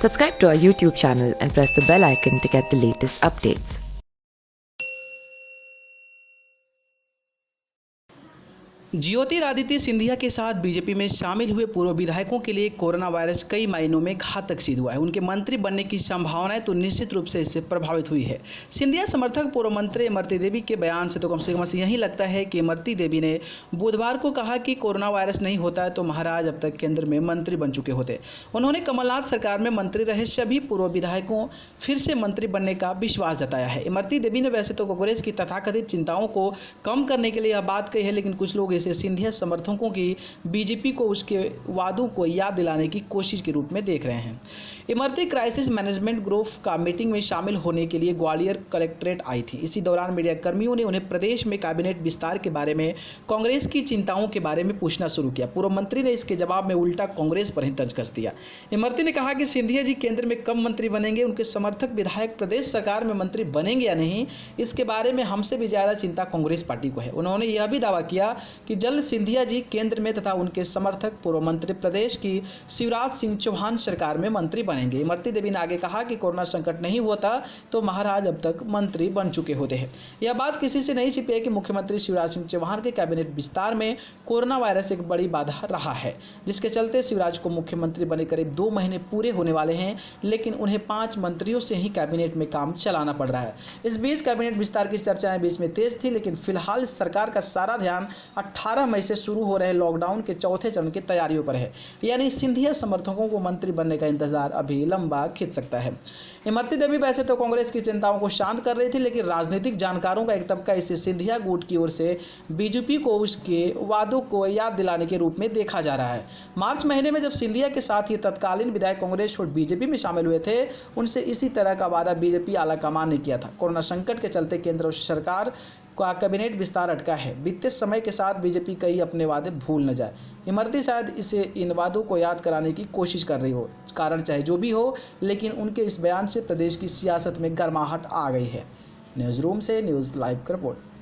Subscribe to our YouTube channel and press the bell icon to get the latest updates. Jyotiraditya Scindia के साथ BJP में शामिल हुए पूर्व विधायकों के लिए कोरोना वायरस कई मायनों में घातक सिद्ध हुआ है। उनके मंत्री बनने की संभावनाएं तो निश्चित रूप से इससे प्रभावित हुई है। सिंधिया समर्थक पूर्व मंत्री इमरती देवी के बयान से तो कम से कम यही लगता है कि इमरती देवी ने बुधवार को कहा कि कोरोना वायरस नहीं होता है तो महाराज अब तक केंद्र में मंत्री बन चुके होते। उन्होंने कमलनाथ सरकार में मंत्री रहे सभी पूर्व विधायकों फिर से मंत्री बनने का विश्वास जताया है। इमरती देवी ने वैसे तो कांग्रेस की तथाकथित चिंताओं को कम करने के लिए यह बात कही है, लेकिन कुछ लोग इसे सिंधिया समर्थकों की बीजेपी को उसके वादों को याद दिलाने की कोशिश के रूप में देख रहे हैं। इमरती क्राइसिस मैनेजमेंट ग्रुप का मीटिंग में शामिल होने के लिए ग्वालियर कलेक्ट्रेट आई थी। इसी दौरान मीडिया कर्मियों ने उन्हें प्रदेश में कैबिनेट विस्तार के बारे में कांग्रेस की चिंताओं के बारे में पूछना शुरू किया। पूर्व मंत्री ने इसके जवाब में उल्टा कांग्रेस पर ही तंज कस दिया। इमरती ने कहा कि सिंधिया जी केंद्र में कब मंत्री बनेंगे, उनके समर्थक विधायक प्रदेश सरकार में मंत्री बनेंगे या नहीं, इसके बारे में हमसे भी ज़्यादा चिंता कांग्रेस पार्टी को है। उन्होंने यह भी दावा किया कि जल्द सिंधिया जी केंद्र में तथा उनके समर्थक पूर्व मंत्री प्रदेश की शिवराज सिंह चौहान सरकार में मंत्री बनेंगे। इमरती देवी ने आगे कहा कि कोरोना संकट नहीं होता तो महाराज अब तक मंत्री बन चुके होते हैं। यह बात किसी से नहीं छिपी है कि मुख्यमंत्री शिवराज सिंह चौहान के कैबिनेट विस्तार में कोरोना वायरस एक बड़ी बाधा रहा है, जिसके चलते शिवराज को मुख्यमंत्री बने करीब 2 महीने पूरे होने वाले हैं, लेकिन उन्हें 5 मंत्रियों से ही कैबिनेट में काम चलाना पड़ रहा है। इस बीच कैबिनेट विस्तार की चर्चाएं बीच में तेज थी, लेकिन फिलहाल सरकार का सारा ध्यान 18 मई से शुरू हो रहे लॉकडाउन के चौथे चरण की तैयारियों पर है। यानी सिंधिया समर्थकों को मंत्री बनने का इंतजार अभी लंबा खिंच सकता है। इमरती देवी वैसे तो कांग्रेस की चिंताओं को शांत कर रही थी, लेकिन राजनीतिक जानकारों का एक तबका इसे सिंधिया गुट की ओर से बीजेपी को उसके वादों को याद दिलाने के रूप में देखा जा रहा है। मार्च महीने में जब सिंधिया के साथ ही तत्कालीन विधायक कांग्रेस छोड़ बीजेपी में शामिल हुए थे, उनसे इसी तरह का वादा बीजेपी आलाकमान ने किया था। कोरोना संकट के चलते केंद्र सरकार का कैबिनेट विस्तार अटका है। बीते समय के साथ बीजेपी कई अपने वादे भूल न जाए। इमरती शायद इसे इन वादों को याद कराने की कोशिश कर रही हो। कारण चाहे जो भी हो, लेकिन उनके इस बयान से प्रदेश की सियासत में गर्माहट आ गई है। न्यूज़ रूम से न्यूज़ लाइव की रिपोर्ट।